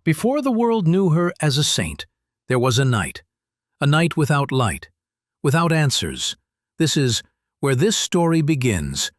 Before the world knew her as a saint, there was a night without light, without answers. This is where this story begins.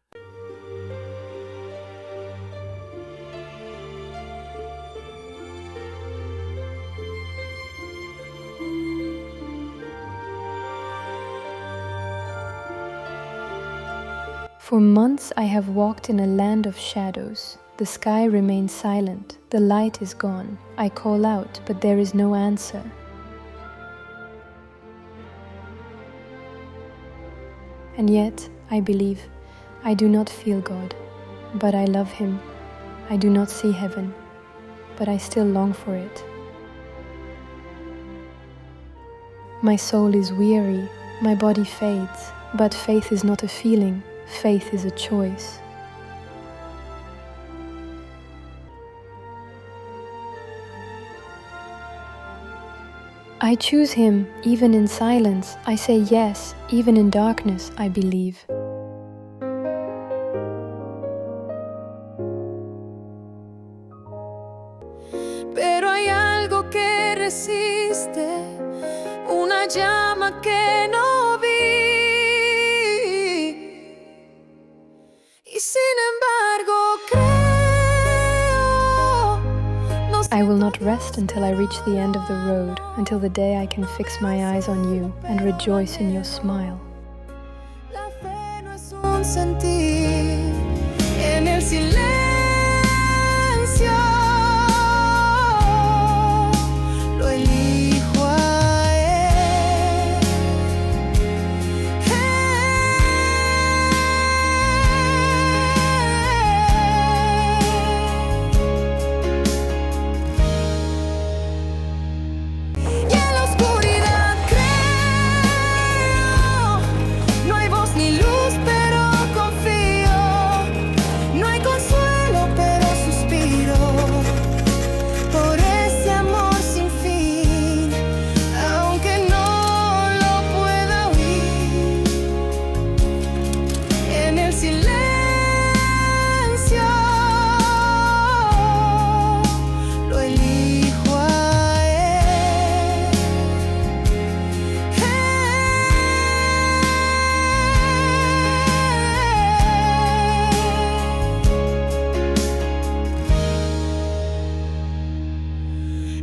For months I have walked in a land of shadows. The sky remains silent, the light is gone. I call out, but there is no answer. And yet, I believe, I do not feel God, but I love Him. I do not see heaven, but I still long for it. My soul is weary, my body fades, but faith is not a feeling, faith is a choice. I choose Him, even in silence. I say yes, even in darkness, I believe. Pero hay algo que resiste, una llama que no vi. Y sin embargo creo. I will not rest until I reach the end of the road, until the day I can fix my eyes on you and rejoice in your smile. La fe no es un sentir en el silencio. Lo elijo a él. Y en la oscuridad creo. No hay voz ni luz, pero confío. No hay consuelo, pero suspiro por ese amor sin fin, aunque no lo pueda oír. En el silencio lo elijo a él.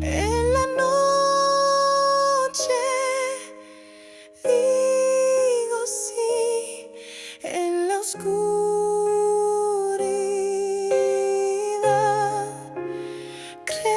En la noche digo sí, en la oscuridad creo.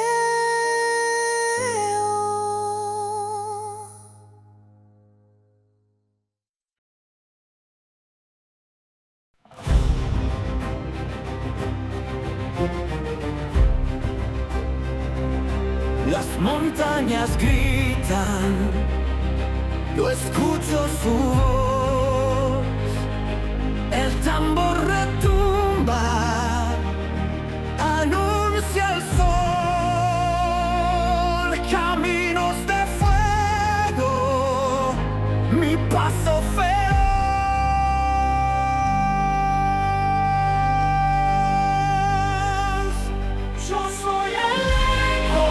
Las montañas gritan, yo escucho su voz, el tambor retumba, anuncia el sol, caminos de fuego, mi paso feroz. Yo soy el eco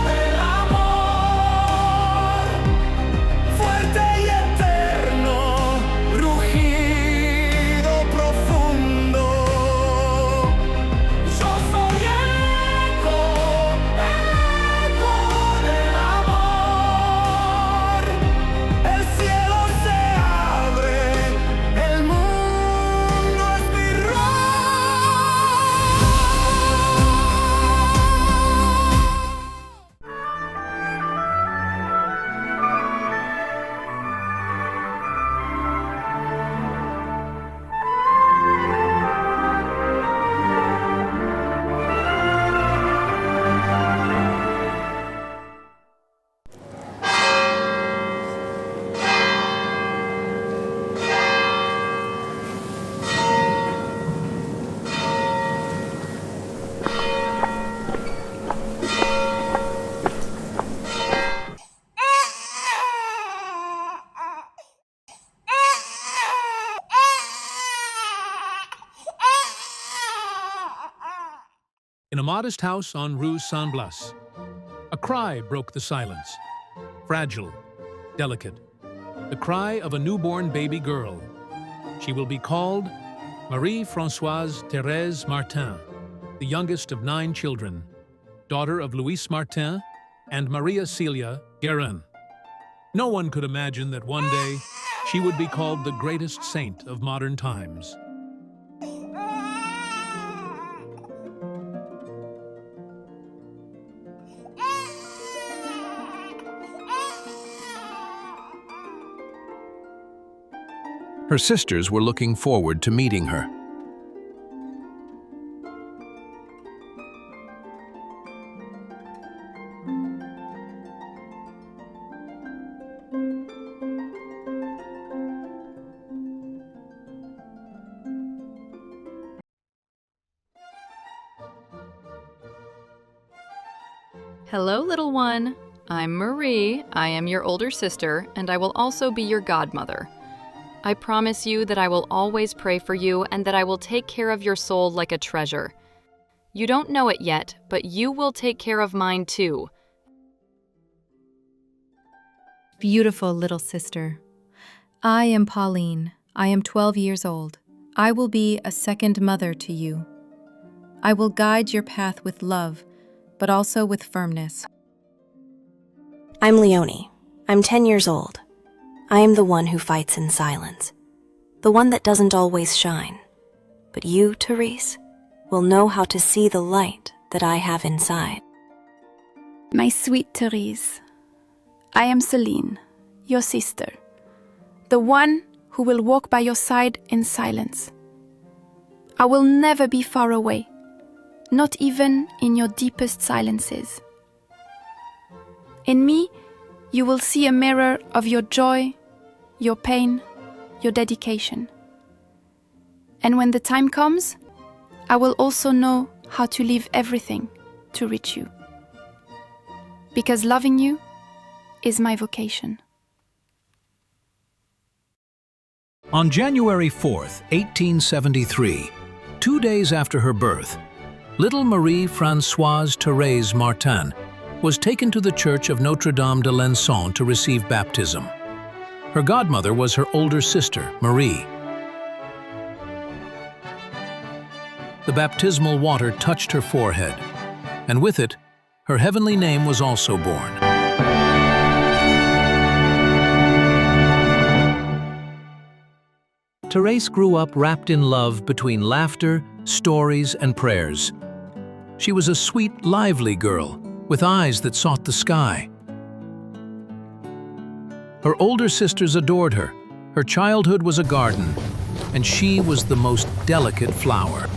del amor, fuerte y eterno, rugido profundo. a modest house on Rue Saint-Blas. A cry broke the silence. Fragile, delicate. The cry of a newborn baby girl. She will be called Marie-Françoise Thérèse Martin, the youngest of 9 children, daughter of Louis Martin and Maria Celia Guérin. No one could imagine that one day she would be called the greatest saint of modern times. Her sisters were looking forward to meeting her. Hello, little one. I'm Marie. I am your older sister, and I will also be your godmother. I promise you that I will always pray for you and that I will take care of your soul like a treasure. You don't know it yet, but you will take care of mine too. Beautiful little sister. I am Pauline. I am 12 years old. I will be a second mother to you. I will guide your path with love, but also with firmness. I'm Leonie. I'm 10 years old. I am the one who fights in silence, the one that doesn't always shine. But you, Thérèse, will know how to see the light that I have inside. My sweet Thérèse, I am Celine, your sister, the one who will walk by your side in silence. I will never be far away, not even in your deepest silences. In me, you will see a mirror of your joy, your pain, your dedication. And when the time comes, I will also know how to leave everything to reach you. Because loving you is my vocation. On January 4th, 1873, 2 days after her birth, little Marie-Françoise Thérèse Martin was taken to the church of Notre-Dame de Lençon to receive baptism. Her godmother was her older sister, Marie. The baptismal water touched her forehead, and with it, her heavenly name was also born. Thérèse grew up wrapped in love between laughter, stories, and prayers. She was a sweet, lively girl with eyes that sought the sky. Her older sisters adored her. Her childhood was a garden, and she was the most delicate flower.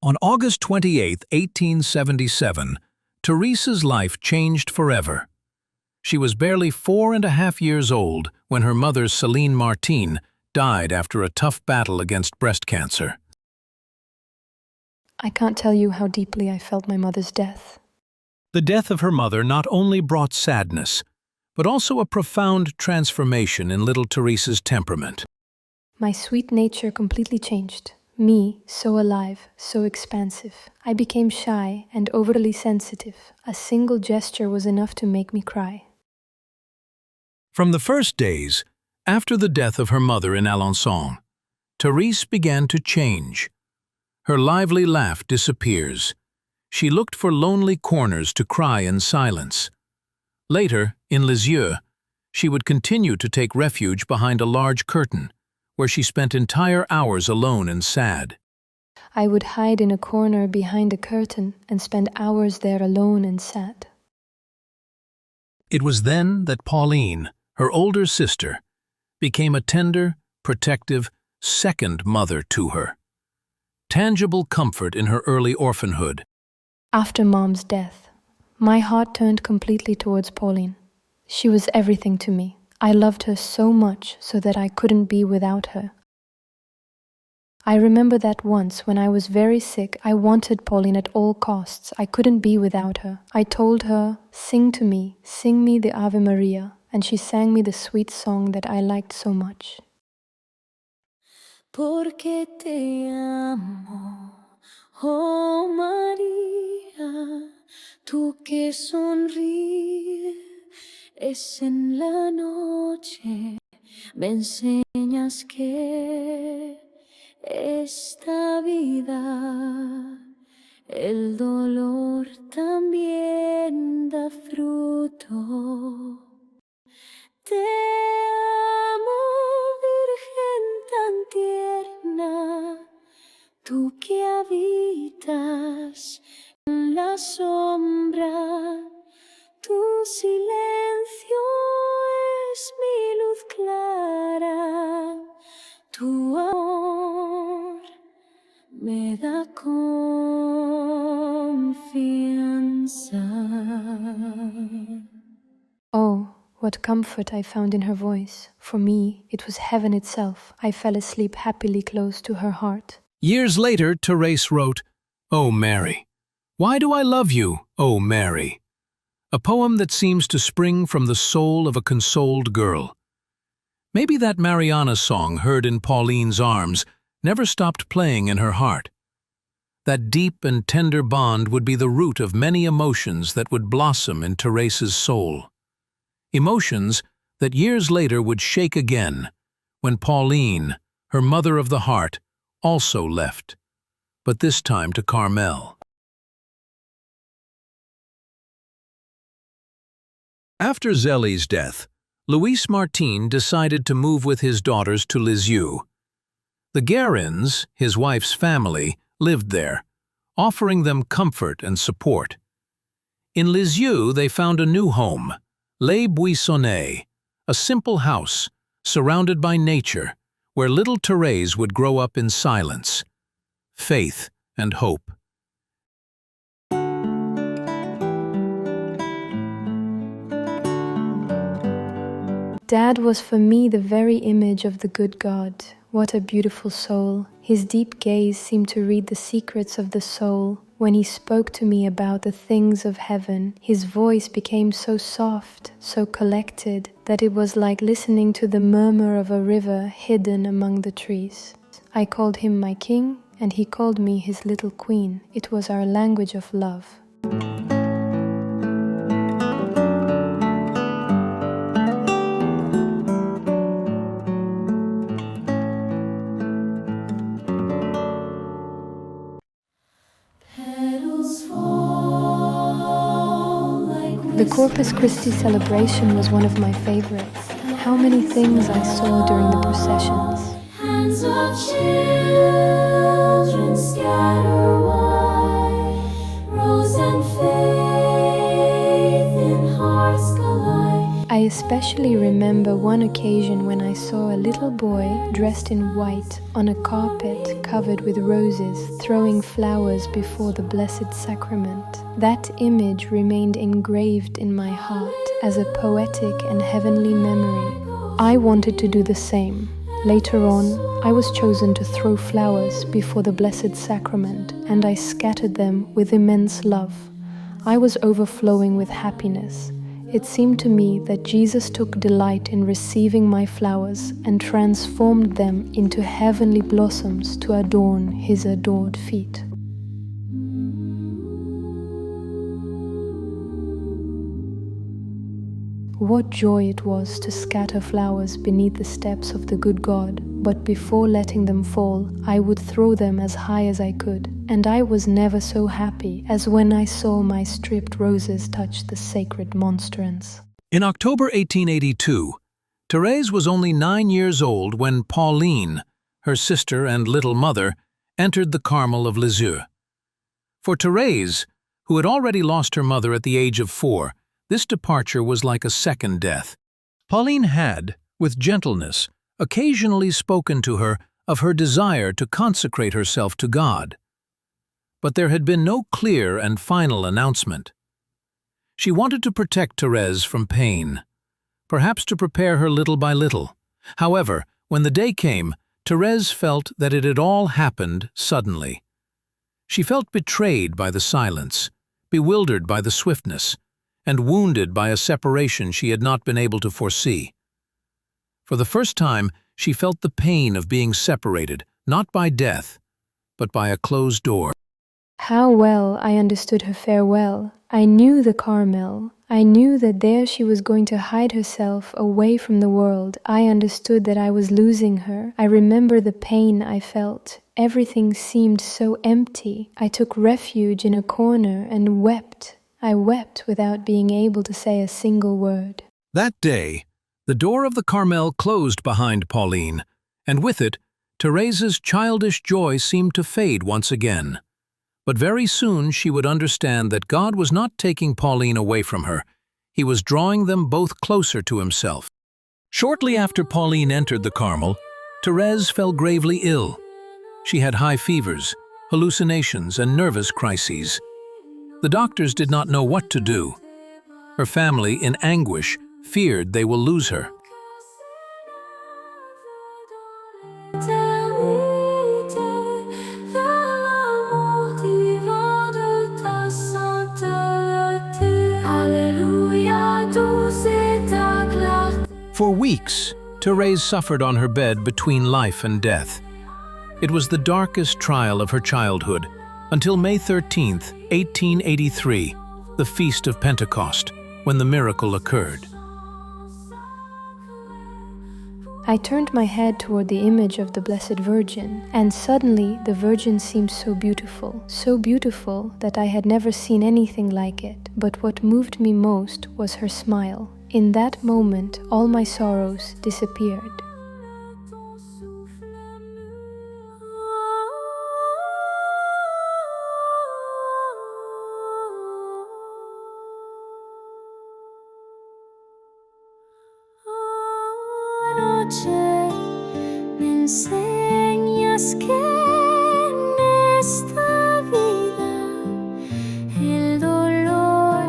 On August 28, 1877, Thérèse's life changed forever. She was barely 4.5 years old when her mother, Céline Martin, died after a tough battle against breast cancer. I can't tell you how deeply I felt my mother's death. The death of her mother not only brought sadness, but also a profound transformation in little Thérèse's temperament. My sweet nature completely changed. Me, so alive, so expansive. I became shy and overly sensitive. A single gesture was enough to make me cry. From the first days, after the death of her mother in Alençon, Thérèse began to change. Her lively laugh disappears. She looked for lonely corners to cry in silence. Later, in Lisieux, she would continue to take refuge behind a large curtain, where she spent entire hours alone and sad. I would hide in a corner behind a curtain and spend hours there alone and sad. It was then that Pauline, her older sister, became a tender, protective, second mother to her. Tangible comfort in her early orphanhood. After Mom's death, My heart turned completely towards Pauline. She was everything to me. I loved her so much so that I couldn't be without her. I remember that once, when I was very sick, I wanted Pauline at all costs. I couldn't be without her. I told her, sing me the Ave Maria, and she sang me the sweet song that I liked so much. Porque te amo, oh María, tú que sonríes en la noche, me enseñas que esta vida, el dolor también da fruto. Te amo, Virgen tan tierna, tú que habitas en la sombra, tu silencio es mi luz clara, tu amor me da confianza. Oh, what comfort I found in her voice. For me, it was heaven itself. I fell asleep happily close to her heart. Years later, Thérèse wrote, "O Mary, why do I love you, O Mary?" A poem that seems to spring from the soul of a consoled girl. Maybe that Mariana song heard in Pauline's arms never stopped playing in her heart. That deep and tender bond would be the root of many emotions that would blossom in Thérèse's soul. Emotions that years later would shake again when Pauline, her mother of the heart, also left, but this time to Carmel. After Zélie's death, Louis Martin decided to move with his daughters to Lisieux. The Guérins, his wife's family, lived there, offering them comfort and support. In Lisieux, they found a new home, Les Buissonnets, a simple house surrounded by nature where little Thérèse would grow up in silence, faith, and hope. Dad was for me the very image of the good God. What a beautiful soul. His deep gaze seemed to read the secrets of the soul. When he spoke to me about the things of heaven, his voice became so soft, so collected, that it was like listening to the murmur of a river hidden among the trees. I called him my king, and he called me his little queen. It was our language of love. The Corpus Christi celebration was one of my favorites. How many things I saw during the processions. Hands of children scatter wide, rose and faith in hearts collide. I especially remember one occasion when I saw a little boy dressed in white on a carpet covered with roses, throwing flowers before the Blessed Sacrament. That image remained engraved in my heart as a poetic and heavenly memory. I wanted to do the same. Later on, I was chosen to throw flowers before the Blessed Sacrament, and I scattered them with immense love. I was overflowing with happiness. It seemed to me that Jesus took delight in receiving my flowers and transformed them into heavenly blossoms to adorn his adored feet. What joy it was to scatter flowers beneath the steps of the good God, but before letting them fall, I would throw them as high as I could, and I was never so happy as when I saw my stripped roses touch the sacred monstrance. In October 1882, Thérèse was only 9 years old when Pauline, her sister and little mother, entered the Carmel of Lisieux. For Thérèse, who had already lost her mother at the age of 4, this departure was like a second death. Pauline had, with gentleness, occasionally spoken to her of her desire to consecrate herself to God. But there had been no clear and final announcement. She wanted to protect Thérèse from pain, perhaps to prepare her little by little. However, when the day came, Thérèse felt that it had all happened suddenly. She felt betrayed by the silence, bewildered by the swiftness, and wounded by a separation she had not been able to foresee. For the first time, she felt the pain of being separated, not by death, but by a closed door. How well I understood her farewell. I knew the Carmel. I knew that there she was going to hide herself away from the world. I understood that I was losing her. I remember the pain I felt. Everything seemed so empty. I took refuge in a corner and wept. I wept without being able to say a single word. That day, the door of the Carmel closed behind Pauline, and with it, Thérèse's childish joy seemed to fade once again. But very soon she would understand that God was not taking Pauline away from her. He was drawing them both closer to himself. Shortly after Pauline entered the Carmel, Thérèse fell gravely ill. She had high fevers, hallucinations, and nervous crises. The doctors did not know what to do. Her family, in anguish, feared they will lose her. For weeks, Thérèse suffered on her bed between life and death. It was the darkest trial of her childhood, until May 13, 1883, the Feast of Pentecost, when the miracle occurred. I turned my head toward the image of the Blessed Virgin, and suddenly the Virgin seemed so beautiful that I had never seen anything like it. But what moved me most was her smile. In that moment, all my sorrows disappeared. Me enseñas que en esta vida el dolor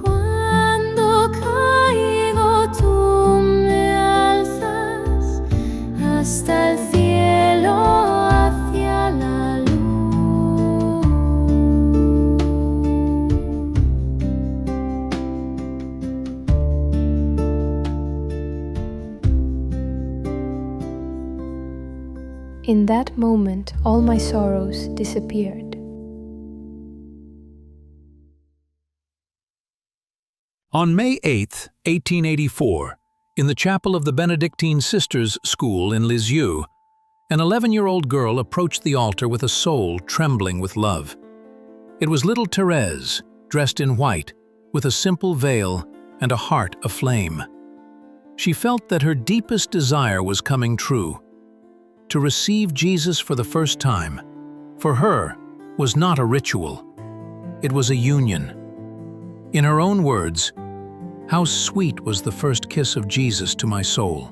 cuando caigo tú me alzas hasta el cielo hacia la luz. In that moment, all my sorrows disappeared. On May 8, 1884, in the chapel of the Benedictine Sisters' School in Lisieux, an 11-year-old girl approached the altar with a soul trembling with love. It was little Thérèse, dressed in white, with a simple veil and a heart aflame. She felt that her deepest desire was coming true. To receive Jesus for the first time, for her, was not a ritual. It was a union. In her own words, "How sweet was the first kiss of Jesus to my soul."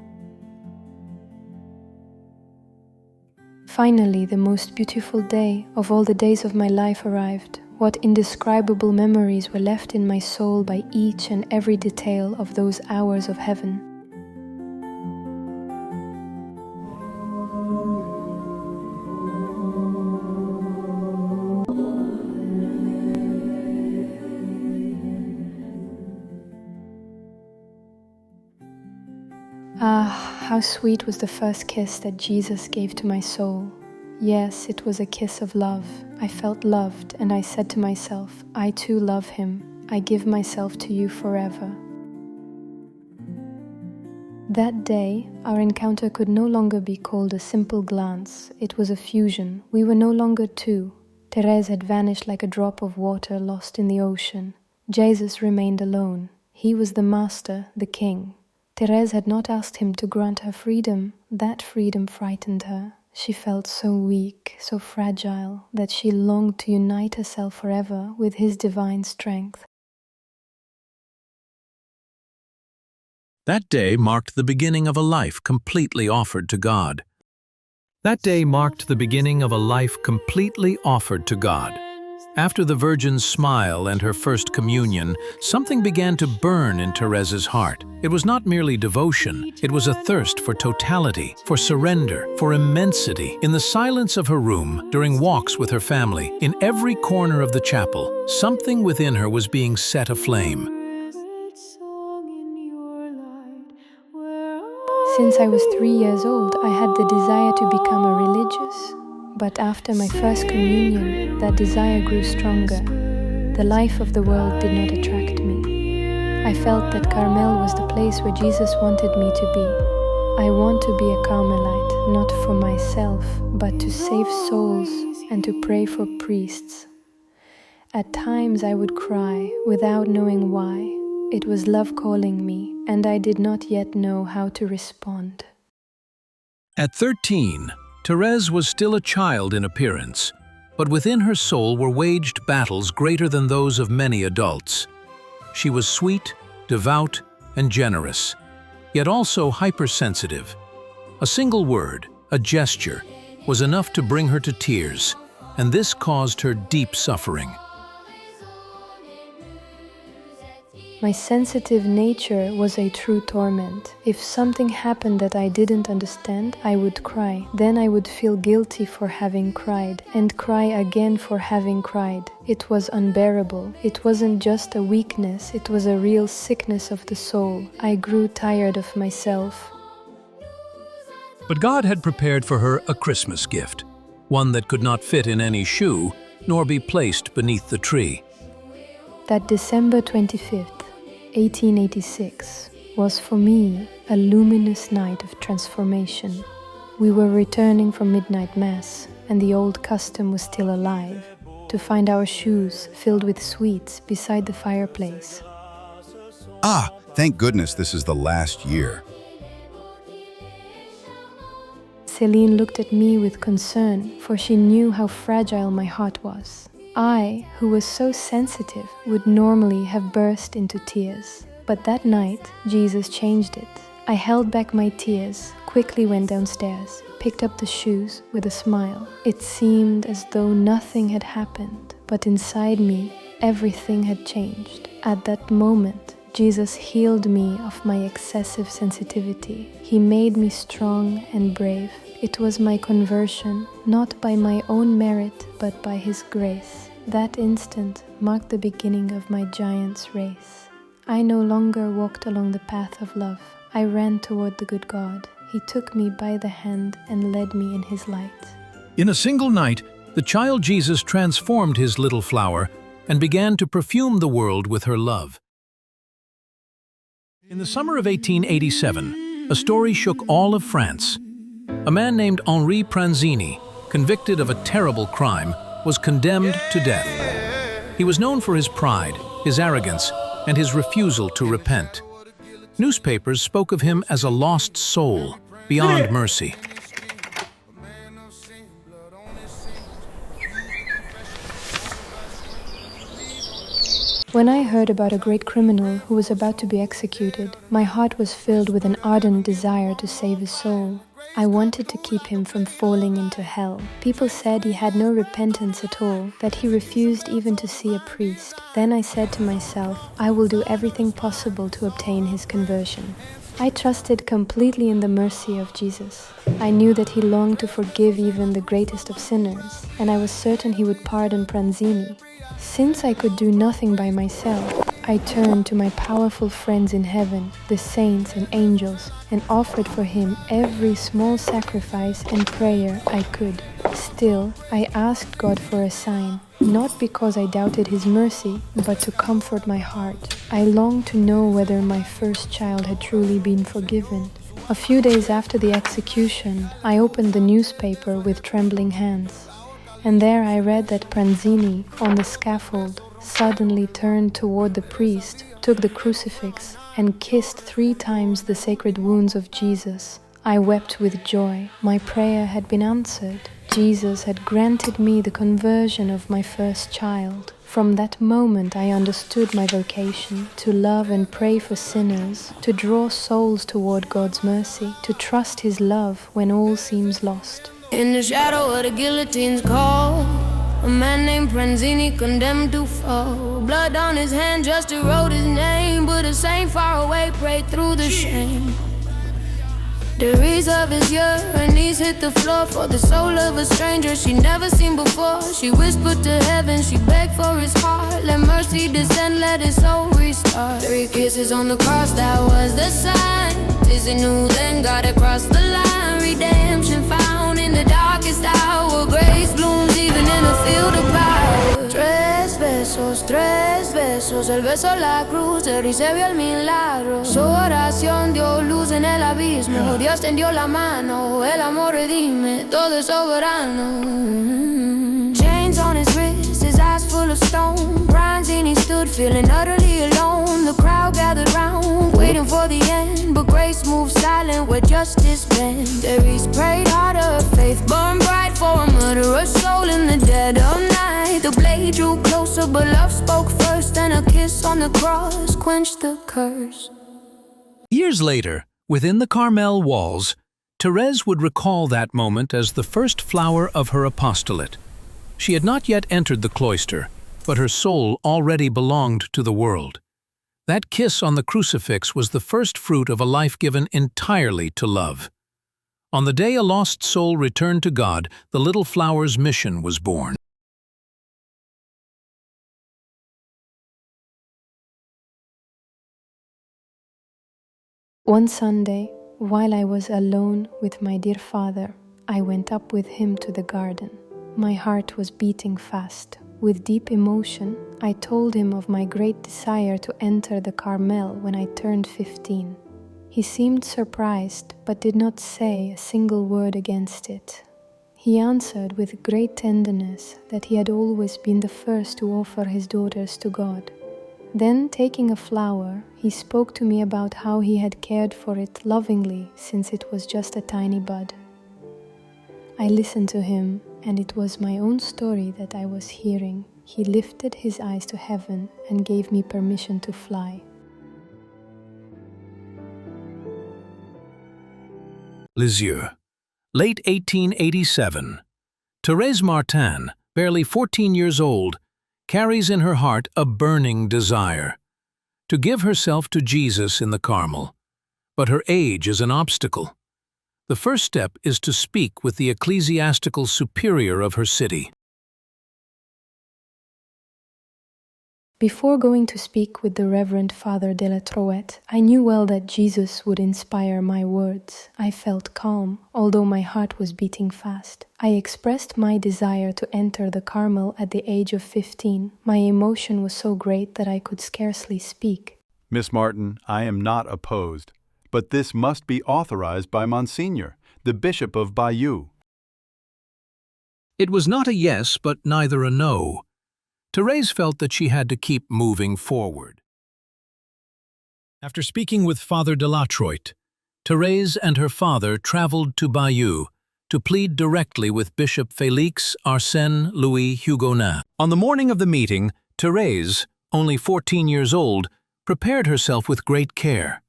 Finally, the most beautiful day of all the days of my life arrived. What indescribable memories were left in my soul by each and every detail of those hours of heaven. Ah, how sweet was the first kiss that Jesus gave to my soul. Yes, it was a kiss of love. I felt loved, and I said to myself, I too love him. I give myself to you forever. That day, our encounter could no longer be called a simple glance. It was a fusion. We were no longer two. Thérèse had vanished like a drop of water lost in the ocean. Jesus remained alone. He was the master, the king. Thérèse had not asked him to grant her freedom. That freedom frightened her. She felt so weak, so fragile, that she longed to unite herself forever with his divine strength. That day marked the beginning of a life completely offered to God. That day marked the beginning of a life completely offered to God. After the Virgin's smile and her first communion, something began to burn in Thérèse's heart. It was not merely devotion, it was a thirst for totality, for surrender, for immensity. In the silence of her room, during walks with her family, in every corner of the chapel, something within her was being set aflame. Since I was 3 years old, I had the desire to become a religious. But after my first communion, that desire grew stronger. The life of the world did not attract me. I felt that Carmel was the place where Jesus wanted me to be. I want to be a Carmelite, not for myself, but to save souls and to pray for priests. At times I would cry without knowing why. It was love calling me, and I did not yet know how to respond. At 13, Thérèse was still a child in appearance, but within her soul were waged battles greater than those of many adults. She was sweet, devout, and generous, yet also hypersensitive. A single word, a gesture, was enough to bring her to tears, and this caused her deep suffering. My sensitive nature was a true torment. If something happened that I didn't understand, I would cry. Then I would feel guilty for having cried, and cry again for having cried. It was unbearable. It wasn't just a weakness, it was a real sickness of the soul. I grew tired of myself. But God had prepared for her a Christmas gift, one that could not fit in any shoe, nor be placed beneath the tree. That December 25th, 1886, was for me a luminous night of transformation. We were returning from midnight mass, and the old custom was still alive, to find our shoes filled with sweets beside the fireplace. Ah, thank goodness this is the last year. Céline looked at me with concern, for she knew how fragile my heart was. I, who was so sensitive, would normally have burst into tears. But that night, Jesus changed it. I held back my tears, quickly went downstairs, picked up the shoes with a smile. It seemed as though nothing had happened, but inside me, everything had changed. At that moment, Jesus healed me of my excessive sensitivity. He made me strong and brave. It was my conversion, not by my own merit, but by His grace. That instant marked the beginning of my giant's race. I no longer walked along the path of love. I ran toward the good God. He took me by the hand and led me in His light. In a single night, the child Jesus transformed His little flower and began to perfume the world with her love. In the summer of 1887, a story shook all of France. A man named Henri Pranzini, convicted of a terrible crime, was condemned to death. He was known for his pride, his arrogance, and his refusal to repent. Newspapers spoke of him as a lost soul, beyond mercy. When I heard about a great criminal who was about to be executed, my heart was filled with an ardent desire to save his soul. I wanted to keep him from falling into hell. People said he had no repentance at all, that he refused even to see a priest. Then I said to myself, I will do everything possible to obtain his conversion. I trusted completely in the mercy of Jesus. I knew that He longed to forgive even the greatest of sinners, and I was certain He would pardon Pranzini. Since I could do nothing by myself, I turned to my powerful friends in heaven, the saints and angels, and offered for him every small sacrifice and prayer I could. Still, I asked God for a sign, not because I doubted His mercy, but to comfort my heart. I longed to know whether my first child had truly been forgiven. A few days after the execution, I opened the newspaper with trembling hands. And there I read that Pranzini, on the scaffold, suddenly turned toward the priest, took the crucifix, and kissed 3 times the sacred wounds of Jesus. I wept with joy. My prayer had been answered. Jesus had granted me the conversion of my first child. From that moment I understood my vocation, to love and pray for sinners, to draw souls toward God's mercy, to trust His love when all seems lost. In the shadow of the guillotine's call, a man named Pranzini condemned to fall. Blood on his hand just to wrote his name, but a saint far away prayed through the shame. Thérèse of Lisieux, her knees hit the floor for the soul of a stranger she never seen before. She whispered to heaven, she begged for his heart. Let mercy descend, let his soul restart. 3 kisses on the cross, that was the sign. Lizzie knew then, got across the line. Redemption found in the darkest hour. Grace blooms even in a field of power. 3 besos, el beso a la cruz, el rey vio el milagro. Su oración dio luz en el abismo. Dios tendió la mano, el amor redime, todo es soberano. Chains on his wrist, his eyes full of stone. Pranzini stood feeling utterly alone. The crowd gathered round, waiting for the end, but grace moved silent where justice bent. Thérèse prayed harder, faith burned bright for a murderer's soul in the dead of night. The blade drew closer, but love spoke first, and a kiss on the cross quenched the curse. Years later, within the Carmel walls, Thérèse would recall that moment as the first flower of her apostolate. She had not yet entered the cloister, but her soul already belonged to the world. That kiss on the crucifix was the first fruit of a life given entirely to love. On the day a lost soul returned to God, the little flower's mission was born. One Sunday, while I was alone with my dear father, I went up with him to the garden. My heart was beating fast. With deep emotion, I told him of my great desire to enter the Carmel when I turned 15. He seemed surprised, but did not say a single word against it. He answered with great tenderness that he had always been the first to offer his daughters to God. Then, taking a flower, he spoke to me about how he had cared for it lovingly since it was just a tiny bud. I listened to him, and it was my own story that I was hearing. He lifted his eyes to heaven and gave me permission to fly. Lisieux, late 1887. Thérèse Martin, barely 14 years old, carries in her heart a burning desire to give herself to Jesus in the Carmel, but her age is an obstacle. The first step is to speak with the ecclesiastical superior of her city. Before going to speak with the Reverend Father de la Troette, I knew well that Jesus would inspire my words. I felt calm, although my heart was beating fast. I expressed my desire to enter the Carmel at the age of 15. My emotion was so great that I could scarcely speak. Miss Martin, I am not opposed, but this must be authorized by Monsignor, the Bishop of Bayeux. It was not a yes, but neither a no. Thérèse felt that she had to keep moving forward. After speaking with Father de la Troette, Thérèse and her father traveled to Bayeux to plead directly with Bishop Félix Arsène Louis Hugonin. On the morning of the meeting, Thérèse, only 14 years old, prepared herself with great care.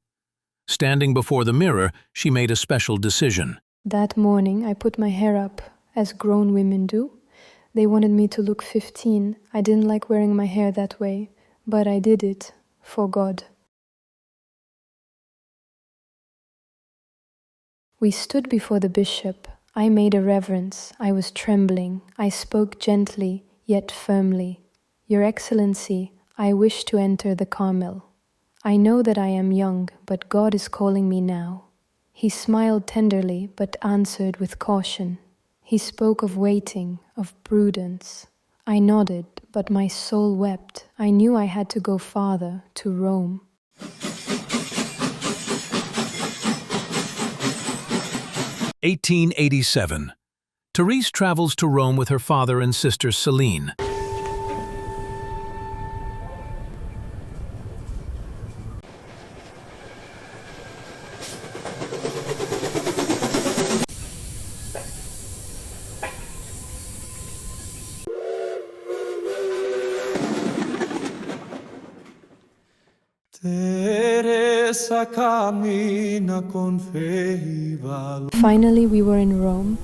Standing before the mirror, she made a special decision. That morning, I put my hair up, as grown women do. They wanted me to look 15. I didn't like wearing my hair that way, but I did it for God. We stood before the bishop. I made a reverence. I was trembling. I spoke gently, yet firmly. Your Excellency, I wish to enter the Carmel. I know that I am young, but God is calling me now. He smiled tenderly, but answered with caution. He spoke of waiting, of prudence. I nodded, but my soul wept. I knew I had to go farther, to Rome. (1887). Thérèse travels to Rome with her father and sister Céline. Finally, we were in Rome.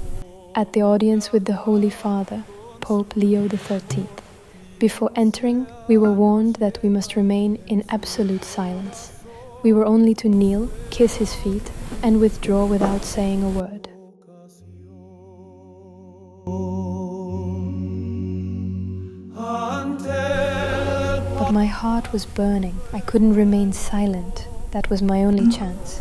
at the audience with the Holy Father, Pope Leo XIII. Before entering, we were warned that we must remain in absolute silence. We were only to kneel, kiss his feet, and withdraw without saying a word. But my heart was burning. I couldn't remain silent. That was my only chance.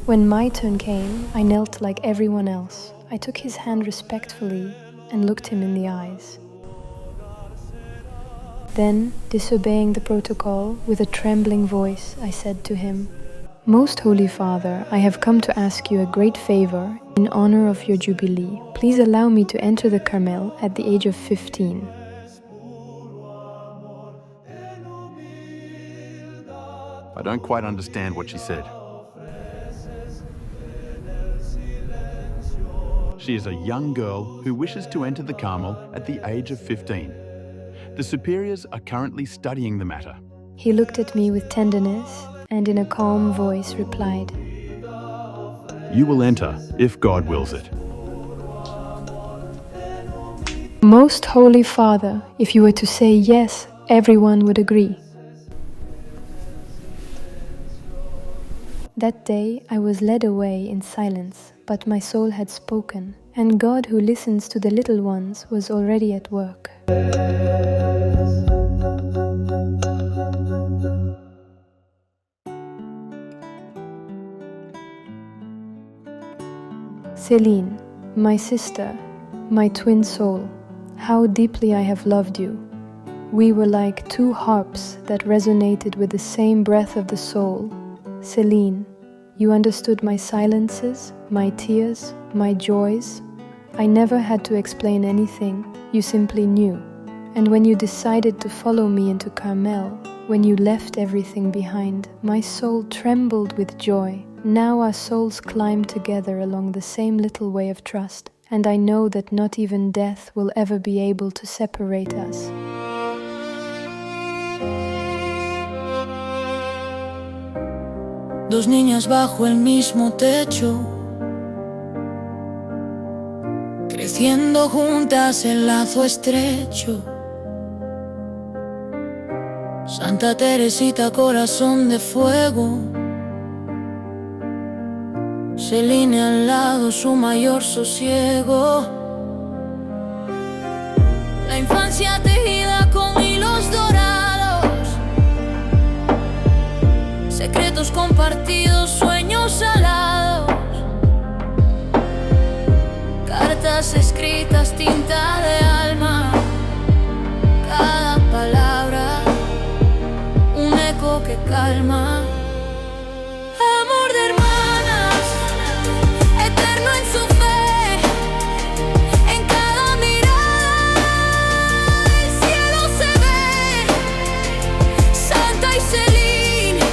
When my turn came, I knelt like everyone else. I took his hand respectfully and looked him in the eyes. Then, disobeying the protocol, with a trembling voice, I said to him, "Most Holy Father, I have come to ask you a great favor in honor of your Jubilee. Please allow me to enter the Carmel at the age of 15. I don't quite understand what she said. She is a young girl who wishes to enter the Carmel at the age of 15. The superiors are currently studying the matter. He looked at me with tenderness and in a calm voice replied, You will enter if God wills it. "Most Holy Father, if you were to say yes, everyone would agree." That day I was led away in silence, but my soul had spoken, and God who listens to the little ones was already at work. Céline, my sister, my twin soul, how deeply I have loved you. We were like two harps that resonated with the same breath of the soul. Céline, you understood my silences, my tears, my joys. I never had to explain anything, you simply knew. And when you decided to follow me into Carmel, when you left everything behind, my soul trembled with joy. Now our souls climb together along the same little way of trust, and I know that not even death will ever be able to separate us. Dos niñas bajo el mismo techo, creciendo juntas el lazo estrecho. Santa Teresita, corazón de fuego, Celine al lado, su mayor sosiego. La infancia tejida con hilos dorados, secretos compartidos, sueños alados, cartas escritas, tinta de alma, cada palabra un eco que calma. Amor de hermanas, eterno en su fe, en cada mirada el cielo se ve. Santa y Celine,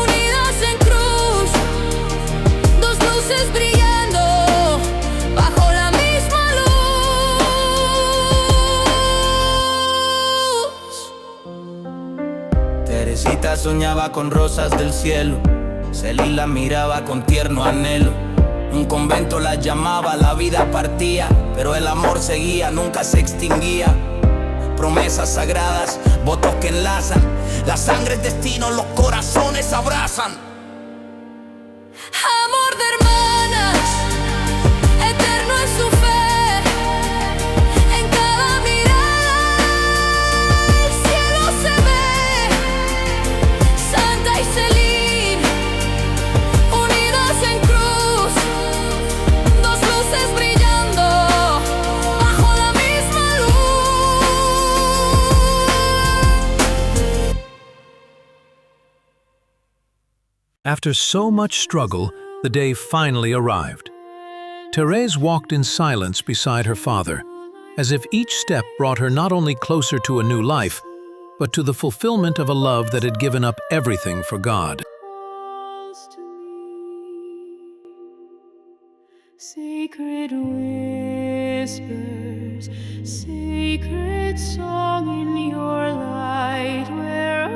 unidas en cruz, dos luces brillando bajo la misma luz. Teresita soñaba con rosas del cielo, Celine la miraba con tierno anhelo. Un convento la llamaba, la vida partía, pero el amor seguía, nunca se extinguía. Promesas sagradas, votos que enlazan, la sangre es destino, los corazones abrazan. Amor de hermanas, eterno en su fe, en cada mirada el cielo se ve. Santa y Celine, unidas en cruz, dos luces brillando bajo la misma luz. After so much struggle, the day finally arrived. Thérèse walked in silence beside her father, as if each step brought her not only closer to a new life, but to the fulfillment of a love that had given up everything for God. Sacred whispers, sacred song in your light, where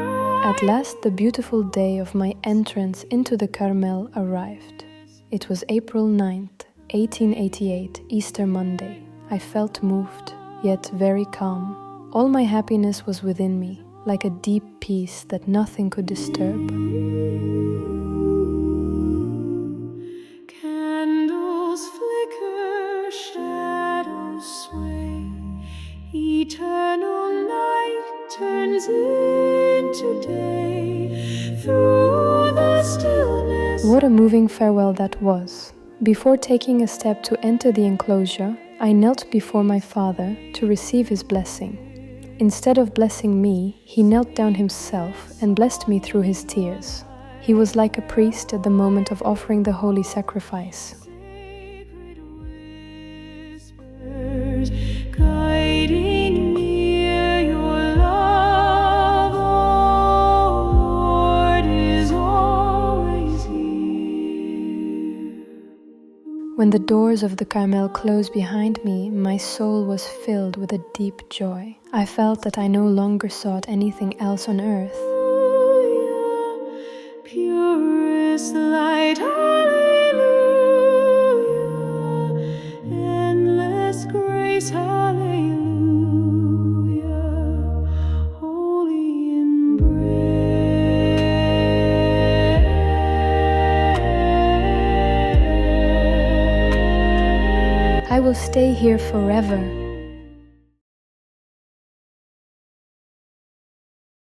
At last the beautiful day of my entrance into the Carmel arrived. It was April 9th, 1888, Easter Monday. I felt moved, yet very calm. All my happiness was within me, like a deep peace that nothing could disturb. Candles flicker, shadows sway. Eternal night turns into day through the stillness. What a moving farewell that was. Before taking a step to enter the enclosure, I knelt before my father to receive his blessing. Instead of blessing me, he knelt down himself and blessed me through his tears. He was like a priest at the moment of offering the holy sacrifice. Whispers guiding near your love, oh Lord, is always here. When the doors of the Carmel closed behind me, my soul was filled with a deep joy. I felt that I no longer sought anything else on earth. Purest light, hallelujah. Endless grace, hallelujah. Holy embrace. I will stay here forever.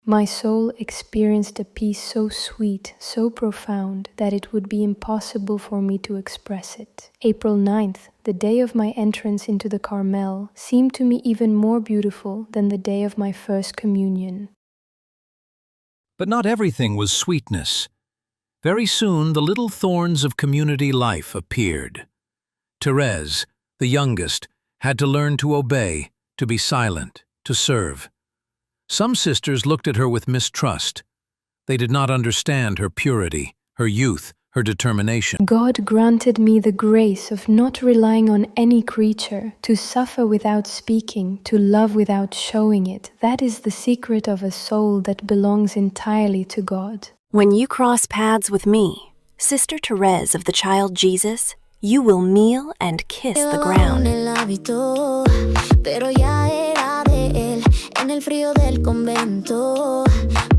My soul experienced a peace so sweet, so profound, that it would be impossible for me to express it. April 9th, the day of my entrance into the Carmel, seemed to me even more beautiful than the day of my first communion. But not everything was sweetness. Very soon the little thorns of community life appeared. Thérèse, the youngest, had to learn to obey, to be silent, to serve. Some sisters looked at her with mistrust. They did not understand her purity, her youth, her determination. God granted me the grace of not relying on any creature, to suffer without speaking, to love without showing it. That is the secret of a soul that belongs entirely to God. When you cross paths with me, Sister Thérèse of the Child Jesus, you will kneel and kiss the ground. En el frío del convento,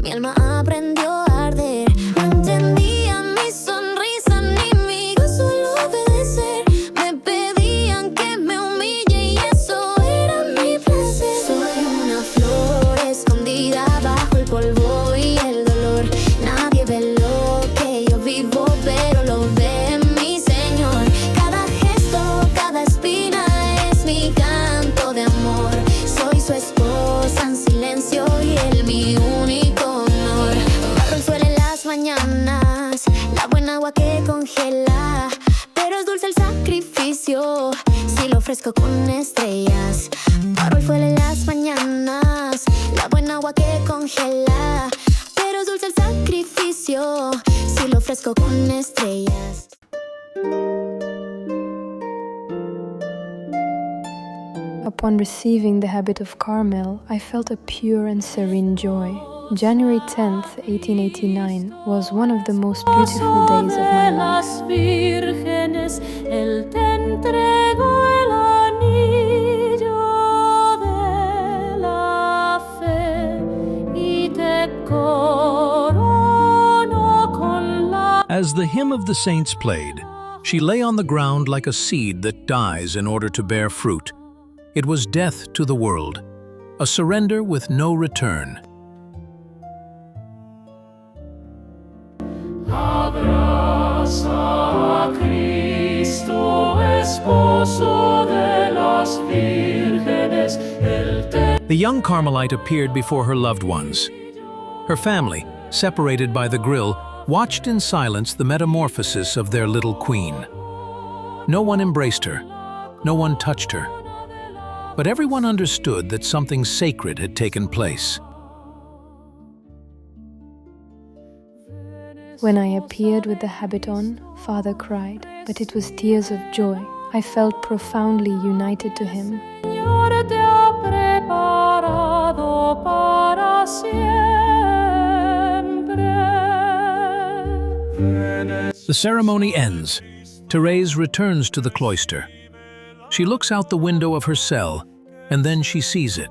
mi alma aprendió a arder. No entendía mi sonrisa ni mi gozo al obedecer. Me pedían que me humille y eso era mi placer. Soy una flor escondida bajo el polvo y el dolor. Nadie ve lo que yo vivo, pero lo ve mi Señor. Cada gesto, cada espina es mi canto de amor. Soy su esposa en silencio y él mi único honor. Barro el suelo en las mañanas, la buena agua que congela, pero es dulce el sacrificio si lo ofrezco con estrellas. Barro el fuego en las mañanas, la buena agua que congela, pero es dulce el sacrificio si lo ofrezco con estrellas. Upon receiving the habit of Carmel, I felt a pure and serene joy. January 10th, 1889 was one of the most beautiful days of my life. Las vírgenes, él te entregó el anillo de la fe y te coronó con la. As the hymn of the saints played, she lay on the ground like a seed that dies in order to bear fruit. It was death to the world, a surrender with no return. Abraza a Cristo, esposo de las vírgenes, él te. The young Carmelite appeared before her loved ones. Her family, separated by the grill, watched in silence the metamorphosis of their little queen. No one embraced her, no one touched her. But everyone understood that something sacred had taken place. When I appeared with the habit on, Father cried, but it was tears of joy. I felt profoundly united to him. Señor te ha preparado para siempre. The ceremony ends. Thérèse returns to the cloister. She looks out the window of her cell, and then she sees it.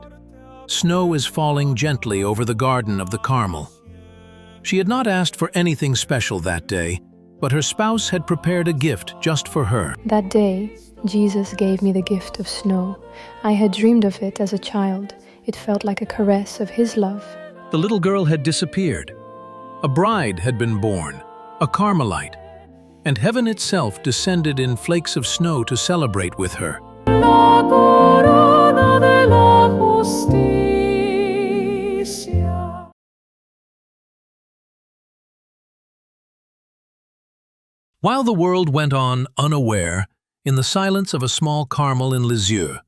Snow is falling gently over the garden of the Carmel. She had not asked for anything special that day, but her spouse had prepared a gift just for her. That day, Jesus gave me the gift of snow. I had dreamed of it as a child. It felt like a caress of his love. The little girl had disappeared. A bride had been born, a Carmelite, and heaven itself descended in flakes of snow to celebrate with her. La corona de la justicia. While the world went on unaware, in the silence of a small Carmel in Lisieux,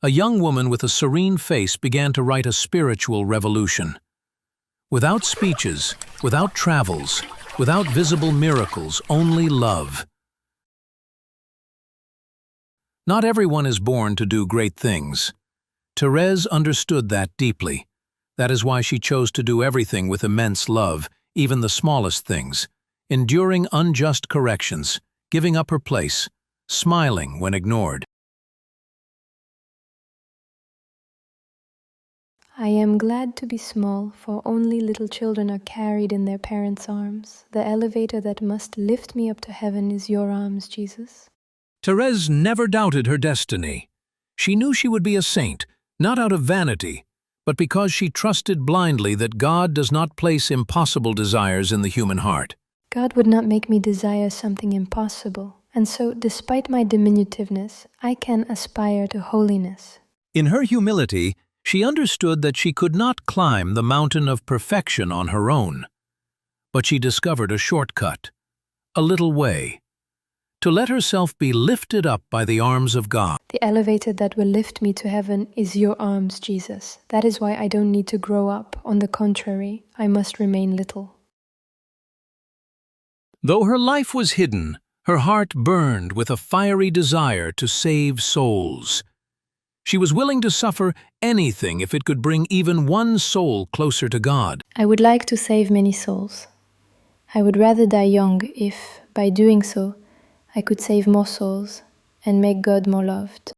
a young woman with a serene face began to write a spiritual revolution. Without speeches, without travels, without visible miracles, only love. Not everyone is born to do great things. Thérèse understood that deeply. That is why she chose to do everything with immense love, even the smallest things, enduring unjust corrections, giving up her place, smiling when ignored. I am glad to be small, for only little children are carried in their parents' arms. The elevator that must lift me up to heaven is your arms, Jesus. Thérèse never doubted her destiny. She knew she would be a saint, not out of vanity, but because she trusted blindly that God does not place impossible desires in the human heart. God would not make me desire something impossible, and so, despite my diminutiveness, I can aspire to holiness. In her humility, she understood that she could not climb the mountain of perfection on her own. But she discovered a shortcut, a little way, to let herself be lifted up by the arms of God. The elevator that will lift me to heaven is your arms, Jesus. That is why I don't need to grow up. On the contrary, I must remain little. Though her life was hidden, her heart burned with a fiery desire to save souls. She was willing to suffer anything if it could bring even one soul closer to God. I would like to save many souls. I would rather die young if, by doing so, I could save more souls and make God more loved.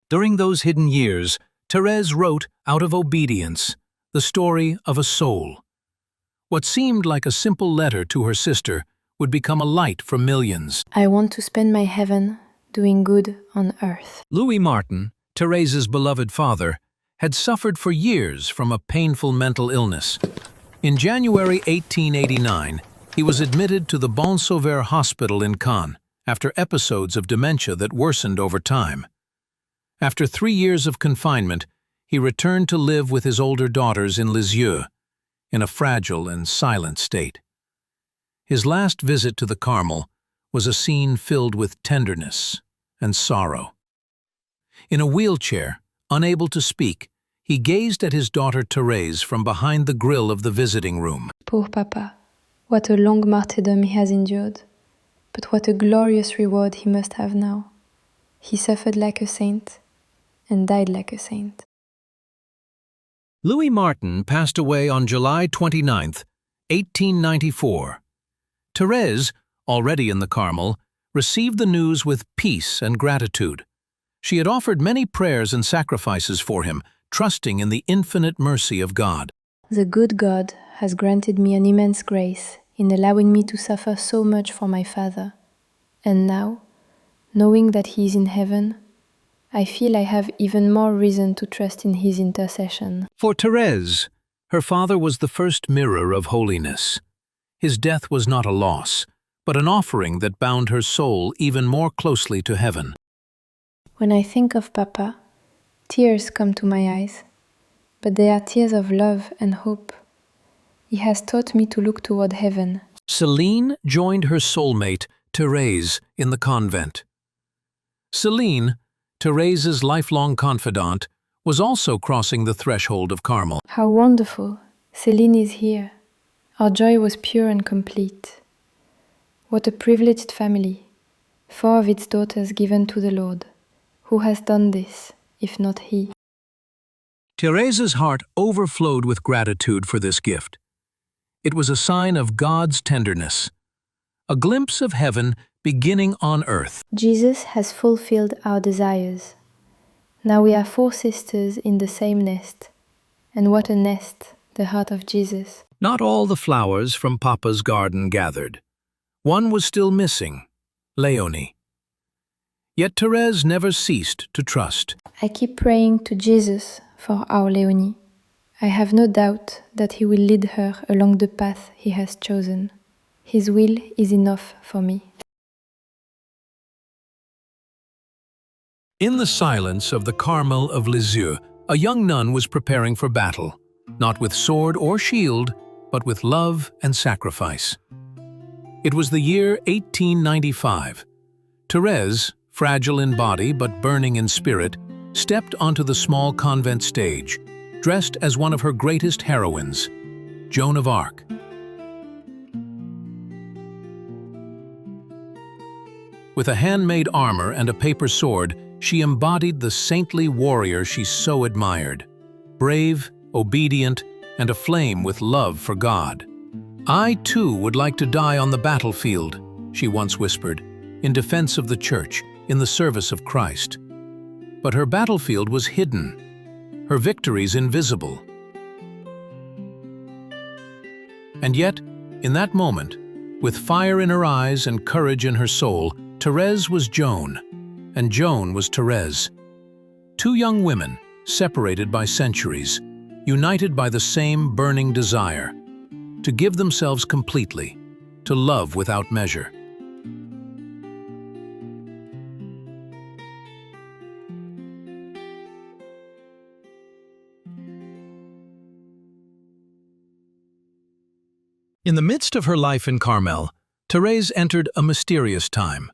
During those hidden years, Thérèse wrote, out of obedience, the story of a soul. What seemed like a simple letter to her sister would become a light for millions. I want to spend my heaven doing good on earth. Louis Martin, Thérèse's beloved father, had suffered for years from a painful mental illness. In January 1889, he was admitted to the Bon Sauveur Hospital in Caen after episodes of dementia that worsened over time. After 3 years of confinement, he returned to live with his older daughters in Lisieux, in a fragile and silent state. His last visit to the Carmel was a scene filled with tenderness and sorrow. In a wheelchair, unable to speak, he gazed at his daughter Thérèse from behind the grille of the visiting room. Poor Papa, what a long martyrdom he has endured, but what a glorious reward he must have now. He suffered like a saint and died like a saint. Louis Martin passed away on July 29, 1894. Thérèse, already in the Carmel, received the news with peace and gratitude. She had offered many prayers and sacrifices for him, trusting in the infinite mercy of God. The good God has granted me an immense grace in allowing me to suffer so much for my father. And now, knowing that he is in heaven, I feel I have even more reason to trust in his intercession. For Thérèse, her father was the first mirror of holiness. His death was not a loss, but an offering that bound her soul even more closely to heaven. When I think of Papa, tears come to my eyes, but they are tears of love and hope. He has taught me to look toward heaven. Céline joined her soulmate, Thérèse, in the convent. Céline, Thérèse's lifelong confidant, was also crossing the threshold of Carmel. How wonderful! Céline is here. Our joy was pure and complete. What a privileged family, 4 of its daughters given to the Lord. Who has done this, if not he? Thérèse's heart overflowed with gratitude for this gift. It was a sign of God's tenderness, a glimpse of heaven beginning on earth. Jesus has fulfilled our desires. Now we are 4 sisters in the same nest. And what a nest, the heart of Jesus. Not all the flowers from Papa's garden gathered. One was still missing, Léonie. Yet Thérèse never ceased to trust. I keep praying to Jesus for our Léonie. I have no doubt that he will lead her along the path he has chosen. His will is enough for me. In the silence of the Carmel of Lisieux, a young nun was preparing for battle, not with sword or shield, but with love and sacrifice. It was the year 1895. Thérèse, fragile in body but burning in spirit, stepped onto the small convent stage, dressed as one of her greatest heroines, Joan of Arc. With a handmade armor and a paper sword, she embodied the saintly warrior she so admired, brave, obedient, and aflame with love for God. "I, too, would like to die on the battlefield," she once whispered, in defense of the Church, in the service of Christ. But her battlefield was hidden, her victories invisible. And yet, in that moment, with fire in her eyes and courage in her soul, Thérèse was Joan, and Joan was Thérèse. 2 young women, separated by centuries, united by the same burning desire, to give themselves completely, to love without measure. In the midst of her life in Carmel, Thérèse entered a mysterious time,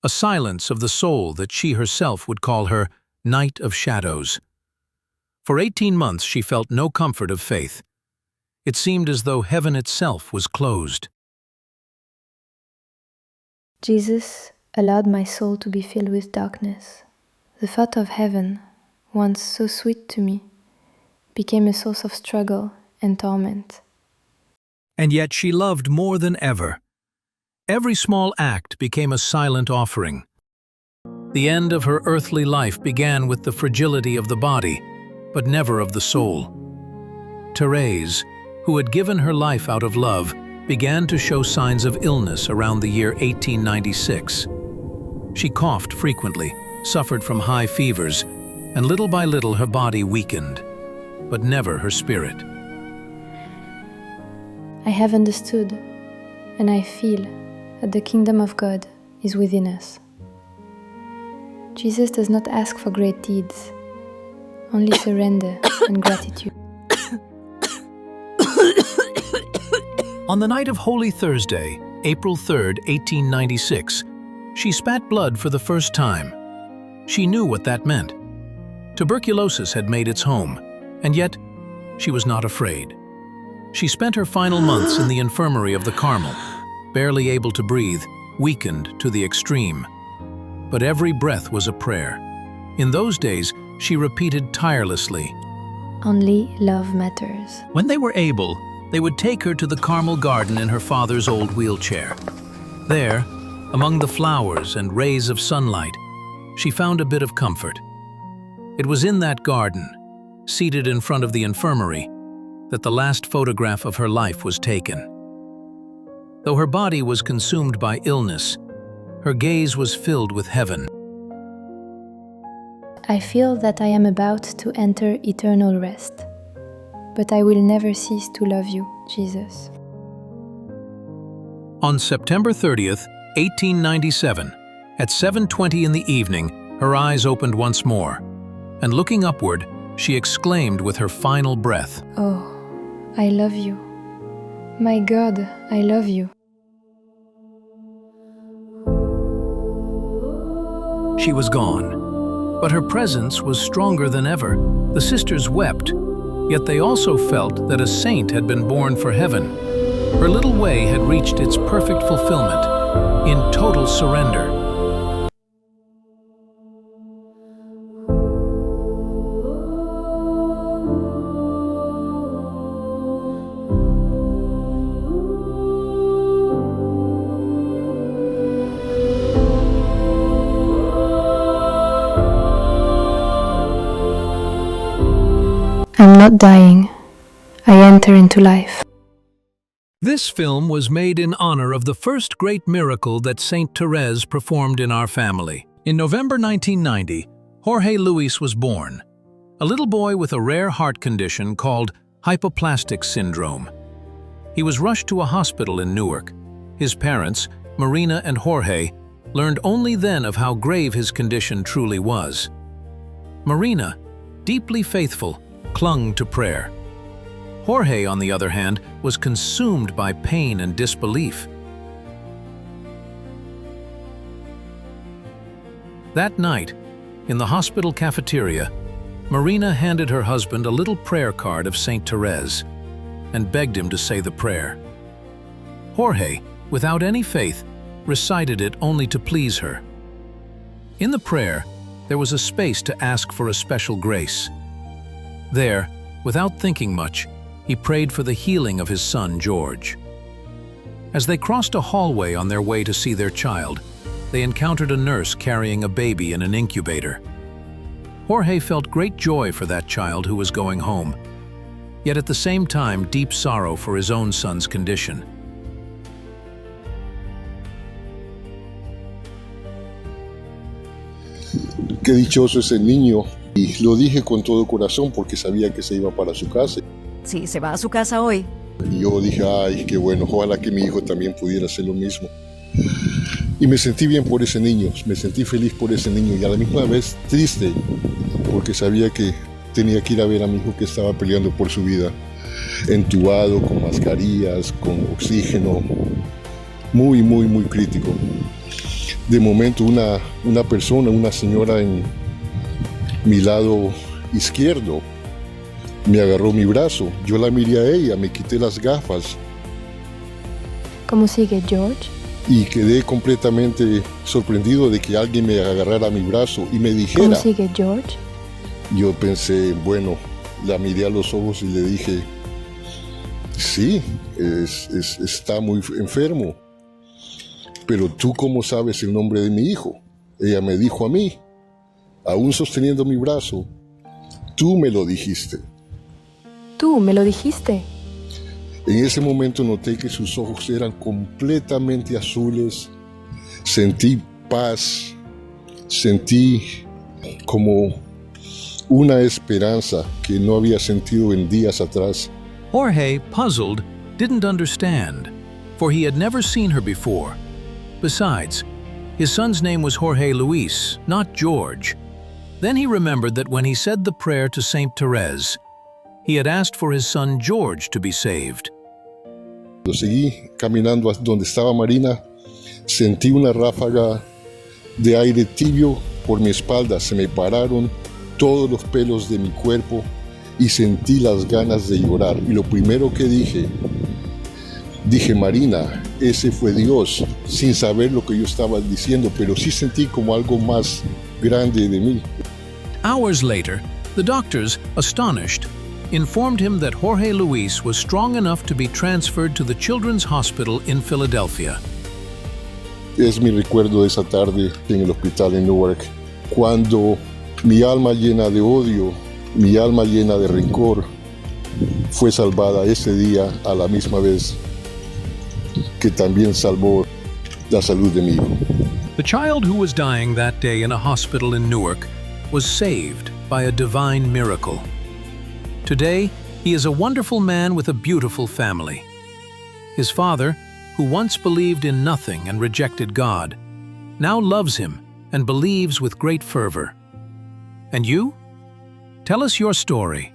a silence of the soul that she herself would call her night of shadows. For 18 months she felt no comfort of faith. It seemed as though heaven itself was closed. Jesus allowed my soul to be filled with darkness. The thought of heaven, once so sweet to me, became a source of struggle and torment. And yet she loved more than ever. Every small act became a silent offering. The end of her earthly life began with the fragility of the body, but never of the soul. Thérèse, who had given her life out of love, began to show signs of illness around the year 1896. She coughed frequently, suffered from high fevers, and little by little her body weakened, but never her spirit. I have understood, and I feel that the kingdom of God is within us. Jesus does not ask for great deeds, only surrender and gratitude. On the night of Holy Thursday, April 3, 1896, she spat blood for the first time. She knew what that meant. Tuberculosis had made its home, and yet she was not afraid. She spent her final months in the infirmary of the Carmel, barely able to breathe, weakened to the extreme. But every breath was a prayer. In those days, she repeated tirelessly, Only love matters. When they were able, they would take her to the Carmel garden in her father's old wheelchair. There, among the flowers and rays of sunlight, she found a bit of comfort. It was in that garden, seated in front of the infirmary, that the last photograph of her life was taken. Though her body was consumed by illness, her gaze was filled with heaven. I feel that I am about to enter eternal rest, but I will never cease to love you, Jesus. On September 30th, 1897, at 7:20 in the evening, her eyes opened once more, and looking upward, she exclaimed with her final breath, Oh, I love you. My God, I love you. She was gone, but her presence was stronger than ever. The sisters wept, yet they also felt that a saint had been born for heaven. Her little way had reached its perfect fulfillment, in total surrender. I'm not dying. I enter into life. This film was made in honor of the first great miracle that Saint Thérèse performed in our family. In November 1990, Jorge Luis was born, a little boy with a rare heart condition called hypoplastic syndrome. He was rushed to a hospital in Newark. His parents, Marina and Jorge, learned only then of how grave his condition truly was. Marina, deeply faithful, clung to prayer. Jorge, on the other hand, was consumed by pain and disbelief. That night, in the hospital cafeteria, Marina handed her husband a little prayer card of Saint Thérèse and begged him to say the prayer. Jorge, without any faith, recited it only to please her. In the prayer, there was a space to ask for a special grace. There, without thinking much, he prayed for the healing of his son, George. As they crossed a hallway on their way to see their child, they encountered a nurse carrying a baby in an incubator. Jorge felt great joy for that child who was going home, yet at the same time deep sorrow for his own son's condition. Qué dichoso ese niño, y lo dije con todo corazón porque sabía que se iba para su casa. Sí, se va a su casa hoy. Y yo dije, ay, qué bueno, ojalá que mi hijo también pudiera hacer lo mismo. Y me sentí bien por ese niño, me sentí feliz por ese niño y a la misma vez triste porque sabía que tenía que ir a ver a mi hijo que estaba peleando por su vida, entubado, con mascarillas, con oxígeno, muy crítico. De momento una persona, una señora en mi lado izquierdo me agarró mi brazo, yo la miré a ella, me quité las gafas. ¿Cómo sigue George? Y quedé completamente sorprendido de que alguien me agarrara mi brazo y me dijera. ¿Cómo sigue George? Yo pensé, bueno, la miré a los ojos y le dije, sí, está muy enfermo, pero ¿tú cómo sabes el nombre de mi hijo? Ella me dijo a mí, aún sosteniendo mi brazo, tú me lo dijiste. Tú me lo dijiste. En ese momento noté que sus ojos eran completamente azules, sentí paz, sentí como una esperanza que no había sentido en días atrás. Jorge, puzzled, didn't understand, for he had never seen her before. Besides, his son's name was Jorge Luis, not George. Then he remembered that when he said the prayer to Saint Thérèse, he had asked for his son George to be saved. Cuando seguí caminando a donde estaba Marina, sentí una ráfaga de aire tibio por mi espalda. Se me pararon todos los pelos de mi cuerpo y sentí las ganas de llorar. Y lo primero que dije, Marina, ese fue Dios, sin saber lo que yo estaba diciendo, pero sí sentí como algo más grande de mí. Hours later, the doctors, astonished, informed him that Jorge Luis was strong enough to be transferred to the Children's Hospital in Philadelphia. Es mi recuerdo de esa tarde en el hospital en Newark, cuando mi alma llena de odio, mi alma llena de rencor, fue salvada ese día a la misma vez que también salvó la salud de mi hijo. The child who was dying that day in a hospital in Newark was saved by a divine miracle. Today, he is a wonderful man with a beautiful family. His father, who once believed in nothing and rejected God, now loves him and believes with great fervor. And you? Tell us your story.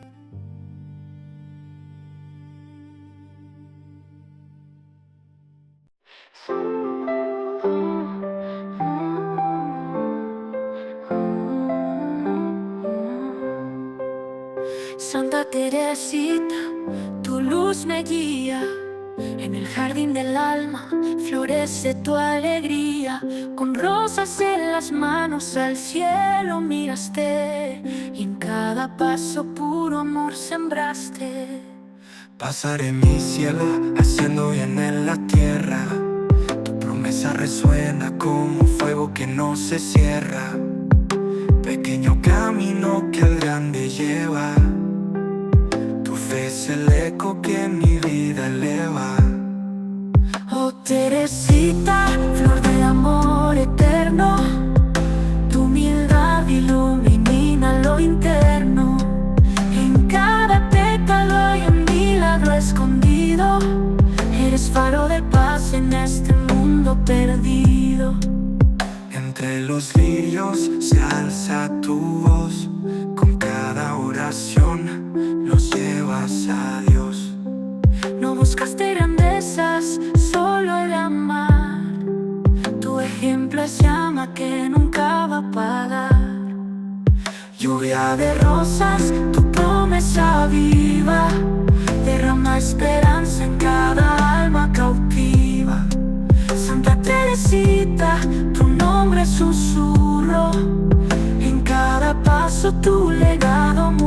Santa Teresita, tu luz me guía. En el jardín del alma florece tu alegría. Con rosas en las manos al cielo miraste, y en cada paso puro amor sembraste. Pasaré mi cielo haciendo bien en la tierra. Tu promesa resuena como fuego que no se cierra. Pequeño camino que el grande lleva. es el eco que mi vida eleva. Oh Teresita, flor de amor eterno, tu humildad ilumina lo interno. En cada pétalo hay un milagro escondido. Eres faro de paz en este mundo perdido. Entre los lirios se alza tu voz, con cada oración nos llevas a Dios. No buscaste grandezas, solo el amar. Tu ejemplo es llama que nunca va a apagar. Lluvia de rosas, tu promesa viva, derrama esperanza en cada alma cautiva. Santa Teresita, tu nombre susurro, en cada paso tu legado